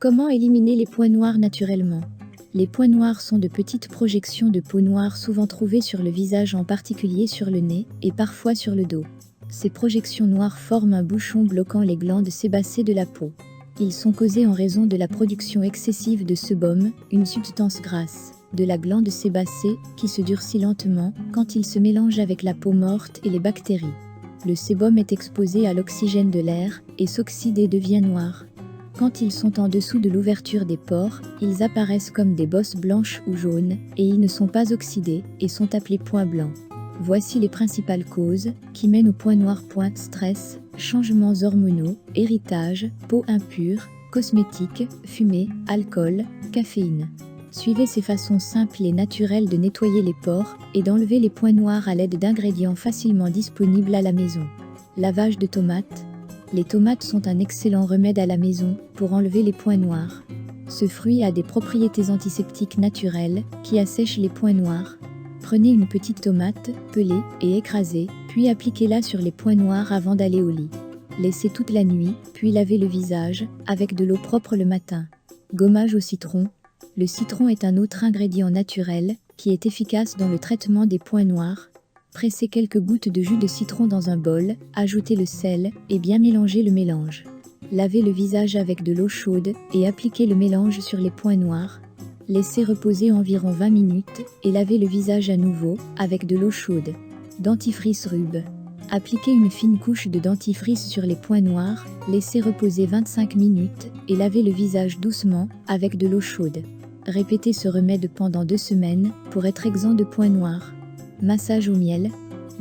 Comment éliminer les points noirs naturellement? Les points noirs sont de petites projections de peau noire souvent trouvées sur le visage, en particulier sur le nez et parfois sur le dos. Ces projections noires forment un bouchon bloquant les glandes sébacées de la peau. Ils sont causés en raison de la production excessive de sebum, une substance grasse, de la glande sébacée qui se durcit lentement quand il se mélange avec la peau morte et les bactéries. Le sébum est exposé à l'oxygène de l'air et s'oxyde et devient noir. Quand ils sont en dessous de l'ouverture des pores, ils apparaissent comme des bosses blanches ou jaunes, et ils ne sont pas oxydés et sont appelés points blancs. Voici les principales causes qui mènent aux points noirs: stress, changements hormonaux, héritage, peau impure, cosmétiques, fumée, alcool, caféine. Suivez ces façons simples et naturelles de nettoyer les pores et d'enlever les points noirs à l'aide d'ingrédients facilement disponibles à la maison. Lavage de tomates. Les tomates sont un excellent remède à la maison pour enlever les points noirs. Ce fruit a des propriétés antiseptiques naturelles qui assèchent les points noirs. Prenez une petite tomate, pelée et écrasée, puis appliquez-la sur les points noirs avant d'aller au lit. Laissez toute la nuit, puis lavez le visage avec de l'eau propre le matin. Gommage au citron. Le citron est un autre ingrédient naturel qui est efficace dans le traitement des points noirs. Pressez quelques gouttes de jus de citron dans un bol, ajoutez le sel et bien mélangez le mélange. Lavez le visage avec de l'eau chaude et appliquez le mélange sur les points noirs. Laissez reposer environ 20 minutes et lavez le visage à nouveau avec de l'eau chaude. Dentifrice rube. Appliquez une fine couche de dentifrice sur les points noirs, laissez reposer 25 minutes et lavez le visage doucement avec de l'eau chaude. Répétez ce remède pendant 2 semaines pour être exempt de points noirs. Massage au miel.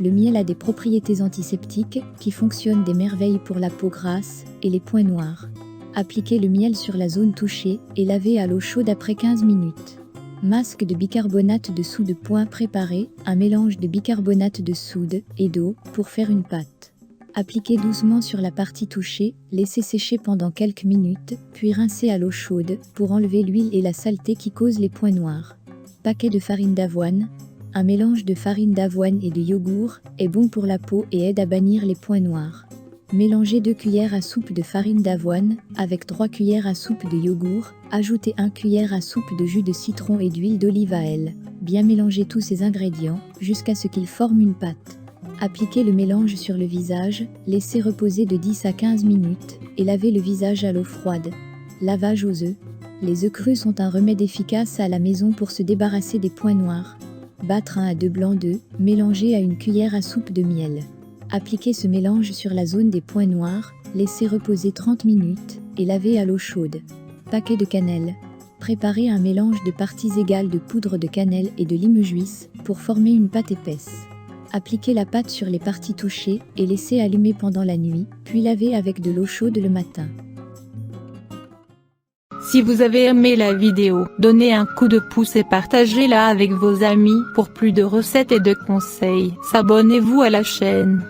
Le miel a des propriétés antiseptiques qui fonctionnent des merveilles pour la peau grasse et les points noirs. Appliquez le miel sur la zone touchée et lavez à l'eau chaude après 15 minutes. Masque de bicarbonate de soude point préparé, un mélange de bicarbonate de soude et d'eau pour faire une pâte. Appliquez doucement sur la partie touchée, laissez sécher pendant quelques minutes, puis rincez à l'eau chaude pour enlever l'huile et la saleté qui causent les points noirs. Paquet de farine d'avoine. Un mélange de farine d'avoine et de yogourt est bon pour la peau et aide à bannir les points noirs. Mélangez 2 cuillères à soupe de farine d'avoine avec 3 cuillères à soupe de yogourt, ajoutez 1 cuillère à soupe de jus de citron et d'huile d'olive à elle. Bien mélangez tous ces ingrédients jusqu'à ce qu'ils forment une pâte. Appliquez le mélange sur le visage, laissez reposer de 10 à 15 minutes et lavez le visage à l'eau froide. Lavage aux œufs. Les œufs crus sont un remède efficace à la maison pour se débarrasser des points noirs. Battre 1 à 2 blancs d'œufs, mélangés à 1 cuillère à soupe de miel. Appliquez ce mélange sur la zone des points noirs, laissez reposer 30 minutes et lavez à l'eau chaude. Paquet de cannelle. Préparez un mélange de parties égales de poudre de cannelle et de limejuice pour former une pâte épaisse. Appliquez la pâte sur les parties touchées et laissez allumer pendant la nuit, puis lavez avec de l'eau chaude le matin. Si vous avez aimé la vidéo, donnez un coup de pouce et partagez-la avec vos amis. Pour plus de recettes et de conseils, abonnez-vous à la chaîne.